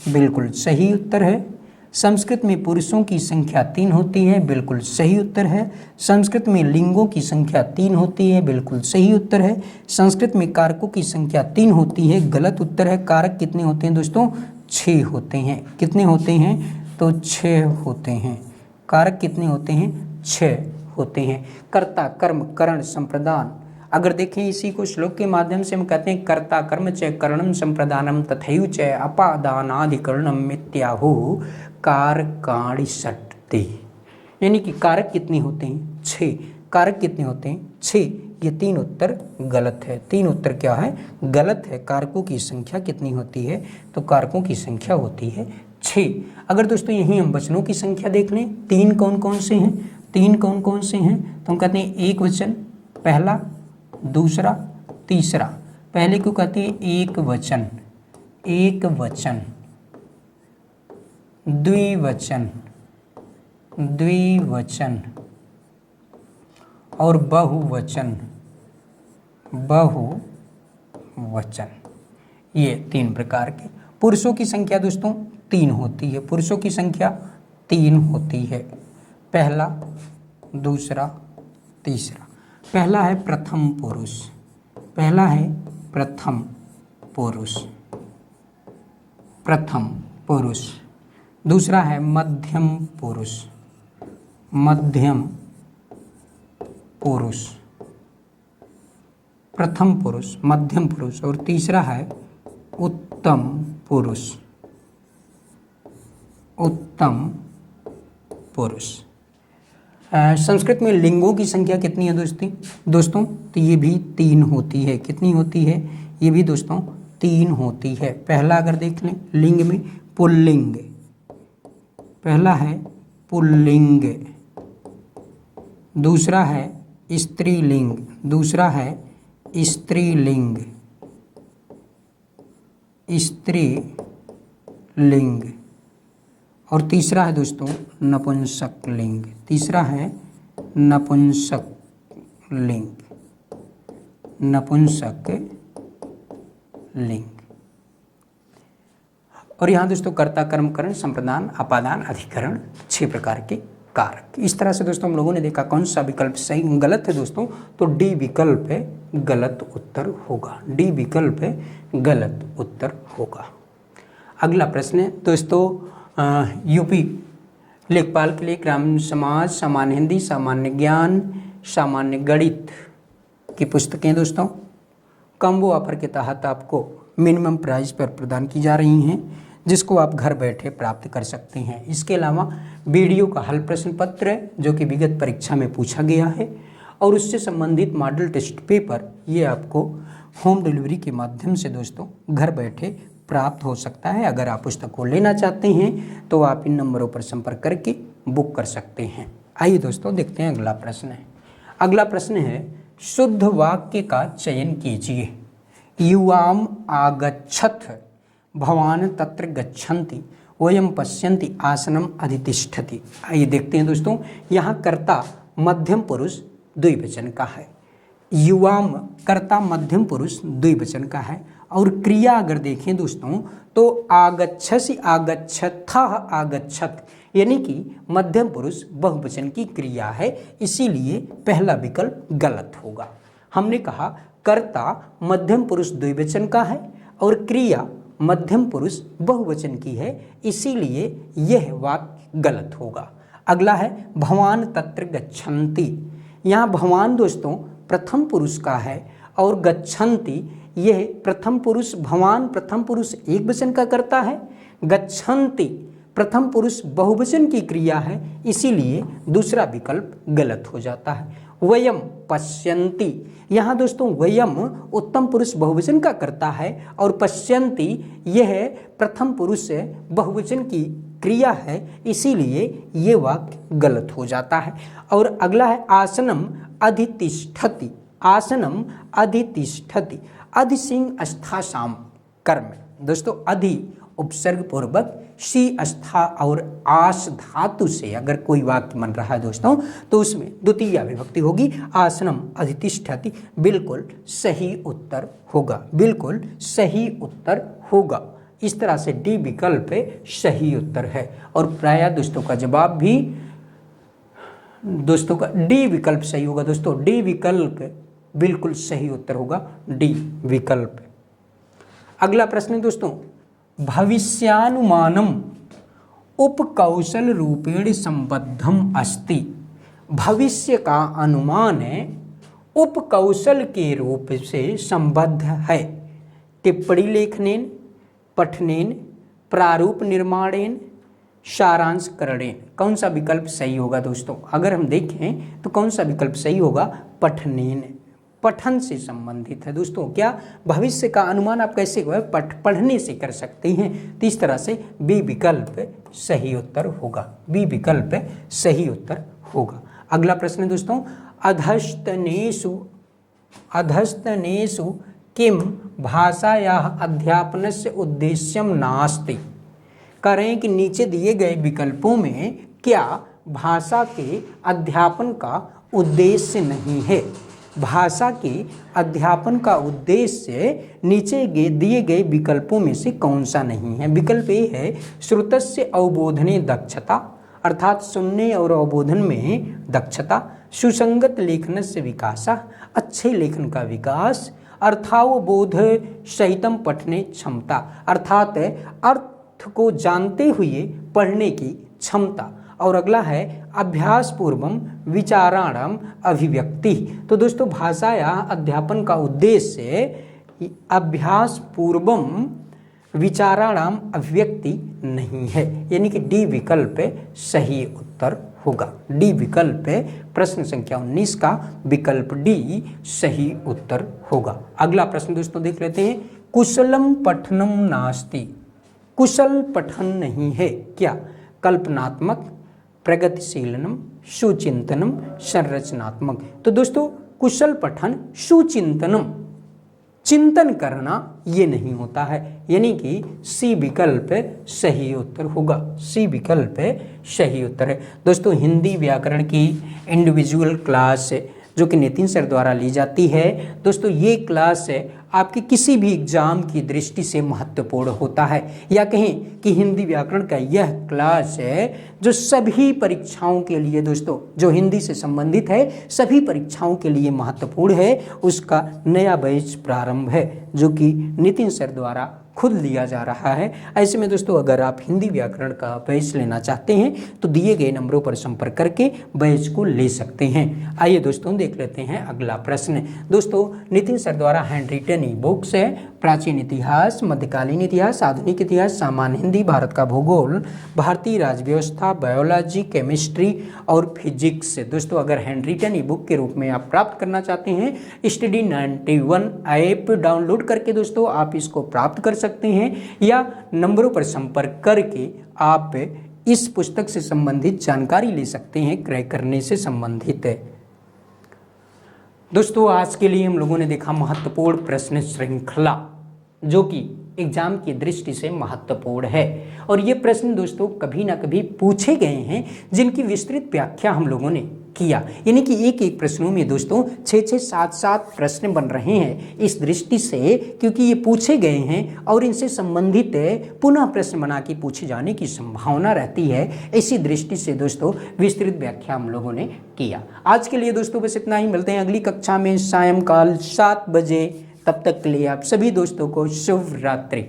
बिल्कुल सही उत्तर है। संस्कृत में पुरुषों की संख्या 3 होती है, बिल्कुल सही उत्तर है। संस्कृत में लिंगों की संख्या 3 होती है, बिल्कुल सही उत्तर है। संस्कृत में कारकों की संख्या 3 होती है, गलत उत्तर है। कारक कितने होते हैं दोस्तों? 6 होते हैं। कितने होते हैं? तो 6 होते हैं। कारक कितने होते हैं? 6 होते हैं। कर्ता, कर्म, करण, संप्रदान, अगर देखें इसी को श्लोक के माध्यम से हम कहते हैं कर्ता कर्म च करणम संप्रदानम तथैव च अपादानाधिकरणम मित्याहु कारकाणि षट्ते। यानी कि कारक कितने होते हैं? 6। कारक कितने होते हैं? 6। ये 3 उत्तर गलत है। 3 उत्तर क्या है? गलत है। कारकों की संख्या कितनी होती है? तो कारकों की संख्या होती है 6। अगर दोस्तों यहीं हम वचनों की संख्या देख लें, 3 कौन कौन से हैं? 3 कौन कौन से हैं? तो हम कहते हैं एक वचन, पहला, दूसरा, तीसरा। पहले को कहते हैं एक वचन, एक वचन, द्विवचन, द्विवचन और बहुवचन, बहुवचन। ये 3 प्रकार के। पुरुषों की संख्या दोस्तों 3 होती है। पुरुषों की संख्या 3 होती है, पहला, दूसरा, तीसरा। पहला है प्रथम पुरुष, पहला है प्रथम पुरुष, प्रथम पुरुष। दूसरा है मध्यम पुरुष, मध्यम पुरुष, प्रथम पुरुष, मध्यम पुरुष। और तीसरा है उत्तम पुरुष, उत्तम पुरुष। संस्कृत में लिंगों की संख्या कितनी है दोस्तों? तो ये भी 3 होती है। कितनी होती है? ये भी दोस्तों 3 होती है। पहला अगर देख लें लिंग में पुल्लिंग, पहला है पुल्लिंग, दूसरा है स्त्रीलिंग, दूसरा है स्त्रीलिंग, स्त्रीलिंग। और तीसरा है दोस्तों नपुंसक लिंग, तीसरा है नपुंसक लिंग, नपुंसक लिंग। और यहाँ दोस्तों कर्ता, कर्म, करण, संप्रदान, अपादान, अधिकरण 6 प्रकार के कारक। इस तरह से दोस्तों हम लोगों ने देखा कौन सा विकल्प सही गलत है दोस्तों, तो डी विकल्प है गलत उत्तर होगा। डी विकल्प है गलत उत्तर होगा। अगला प्रश्न है दोस्तों यूपी लेखपाल के लिए ग्रामीण समाज, सामान्य हिंदी, सामान्य ज्ञान, सामान्य गणित की पुस्तकें दोस्तों कॉम्बो ऑफर के तहत आपको मिनिमम प्राइस पर प्रदान की जा रही हैं, जिसको आप घर बैठे प्राप्त कर सकते हैं। इसके अलावा वीडियो का हल प्रश्न पत्र है जो कि विगत परीक्षा में पूछा गया है, और उससे संबंधित मॉडल टेस्ट पेपर ये आपको होम डिलीवरी के माध्यम से दोस्तों घर बैठे प्राप्त हो सकता है। अगर आप पुस्तक को लेना चाहते हैं तो आप इन नंबरों पर संपर्क करके बुक कर सकते हैं। आइए दोस्तों देखते हैं अगला प्रश्न है। अगला प्रश्न है शुद्ध वाक्य का चयन कीजिए। युवाम आगच्छथ भवान तत्र गच्छन्ति वयम पश्यन्ति आसनम अधितिष्ठति। आइए देखते हैं दोस्तों, यहाँ कर्ता मध्यम पुरुष द्विवचन का है। युवाम कर्ता मध्यम पुरुष द्विवचन का है, और क्रिया अगर देखें दोस्तों तो आगच्छसि, आगच्छथः, आगच्छत, यानी कि मध्यम पुरुष बहुवचन की क्रिया है, इसीलिए पहला विकल्प गलत होगा। हमने कहा कर्ता मध्यम पुरुष द्विवचन का है और क्रिया मध्यम पुरुष बहुवचन की है, इसीलिए यह वाक्य गलत होगा। अगला है भवान तत्र गच्छन्ति। यहाँ भवान दोस्तों प्रथम पुरुष का है और गच्छन्ति यह प्रथम पुरुष, भवान प्रथम पुरुष एक वचन का करता है, गच्छन्ति प्रथम पुरुष बहुवचन की क्रिया है, इसीलिए दूसरा विकल्प गलत हो जाता है। वयम पश्यन्ति, यहाँ दोस्तों वयम उत्तम पुरुष बहुवचन का करता है और पश्यन्ति यह प्रथम पुरुष बहुवचन की क्रिया है, इसीलिए ये वाक्य गलत हो जाता है। और अगला है आसनम अधितिष्ठति। आसनम अधितिष्ठति, अधि सिंह अस्थासाम कर्म। दोस्तों अधि उपसर्ग पूर्वक सी अस्था और आस धातु से अगर कोई वाक्य बन रहा है दोस्तों तो उसमें द्वितीय विभक्ति होगी, आसनम अधितिष्ठति। बिल्कुल सही उत्तर होगा, बिल्कुल सही उत्तर होगा। इस तरह से डी विकल्प सही उत्तर है, और प्रायः दोस्तों का जवाब भी दोस्तों का डी विकल्प सही होगा। दोस्तों डी विकल्प बिल्कुल सही उत्तर होगा, डी विकल्प। अगला प्रश्न दोस्तों भविष्यानुमानम उपकौशल रूपेण संबद्धम अस्ति। भविष्य का अनुमान उपकौशल के रूप से संबद्ध है। टिप्पणी लेखनेन, पठनेन, प्रारूप निर्माणेन, सारांश करणेन। कौन सा विकल्प सही होगा दोस्तों? अगर हम देखें तो कौन सा विकल्प सही होगा? पठनेन, पठन से संबंधित है दोस्तों। क्या भविष्य का अनुमान आप कैसे पढ़ने से कर सकते हैं? तो इस तरह से बी विकल्प सही उत्तर होगा, बी विकल्प सही उत्तर होगा। अगला प्रश्न दोस्तों अधस्तनेषु किम भाषायाः अध्यापनस्य उद्देश्यम नास्ति। कह रहे हैं कि नीचे दिए गए विकल्पों में क्या भाषा के अध्यापन का उद्देश्य नहीं है? भाषा के अध्यापन का उद्देश्य नीचे दिए गए विकल्पों में से कौन सा नहीं है? विकल्प ए है श्रुतस्य अवबोधने दक्षता, अर्थात सुनने और अवबोधन में दक्षता, सुसंगत लेखनस्य विकासा, अच्छे लेखन का विकास, अर्थावबोध सहितम पठने क्षमता, अर्थात अर्थ को जानते हुए पढ़ने की क्षमता। और अगला है अभ्यास पूर्वम विचाराणाम अभिव्यक्ति। तो दोस्तों भाषा या अध्यापन का उद्देश्य अभ्यास पूर्वम विचाराणाम अभिव्यक्ति नहीं है, यानी कि डी विकल्प सही उत्तर होगा। डी विकल्प प्रश्न संख्या 19 का विकल्प डी सही उत्तर होगा। अगला प्रश्न दोस्तों देख लेते हैं। कुशलम पठनम नास्ति। कुशल पठन नहीं है क्या? कल्पनात्मक, प्रगतिशीलनम, सुचिंतनम, संरचनात्मक। तो दोस्तों कुशल पठन सुचिंतनम, चिंतन करना ये नहीं होता है, यानी कि सी विकल्प सही उत्तर होगा। सी विकल्प सही उत्तर है। दोस्तों हिंदी व्याकरण की इंडिविजुअल क्लास जो कि नितिन सर द्वारा ली जाती है दोस्तों, ये क्लास आपके किसी भी एग्जाम की दृष्टि से महत्वपूर्ण होता है, या कहें कि हिंदी व्याकरण का यह क्लास है जो सभी परीक्षाओं के लिए दोस्तों, जो हिंदी से संबंधित है सभी परीक्षाओं के लिए महत्वपूर्ण है, उसका नया बैच प्रारंभ है जो कि नितिन सर द्वारा खुद लिया जा रहा है। ऐसे में दोस्तों अगर आप हिंदी व्याकरण का बैच लेना चाहते हैं तो दिए गए नंबरों पर संपर्क करके बैच को ले सकते हैं। आइए दोस्तों देख लेते हैं अगला प्रश्न। दोस्तों नितिन सर द्वारा हैंड रिटन ई बुक्स है प्राचीन इतिहास, मध्यकालीन इतिहास, आधुनिक इतिहास, सामान्य हिंदी, भारत का भूगोल, भारतीय राज्य व्यवस्था, बायोलॉजी, केमिस्ट्री और फिजिक्स। दोस्तों अगर हैंड रिटन ई बुक के रूप में आप प्राप्त करना चाहते हैं, स्टडी 91 ऐप डाउनलोड करके दोस्तों आप इसको प्राप्त कर सकते हैं, या नंबरों पर संपर्क करके आप इस पुस्तक से संबंधित जानकारी ले सकते हैं, क्रय करने से संबंधित है। दोस्तों आज के लिए हम लोगों ने देखा महत्वपूर्ण प्रश्न श्रृंखला जो कि एग्जाम की दृष्टि से महत्वपूर्ण है, और ये प्रश्न दोस्तों कभी ना कभी पूछे गए हैं जिनकी विस्तृत व्याख्या हम लोगों ने किया, यानी कि एक एक प्रश्नों में दोस्तों 6-6, 7-7 प्रश्न बन रहे हैं इस दृष्टि से, क्योंकि ये पूछे गए हैं और इनसे संबंधित पुनः प्रश्न बना के पूछे जाने की संभावना रहती है। इसी दृष्टि से दोस्तों विस्तृत व्याख्या हम लोगों ने किया। आज के लिए दोस्तों बस इतना ही, मिलते हैं अगली कक्षा में सायंकाल 7 बजे। तब तक के लिए आप सभी दोस्तों को शुभ रात्रि।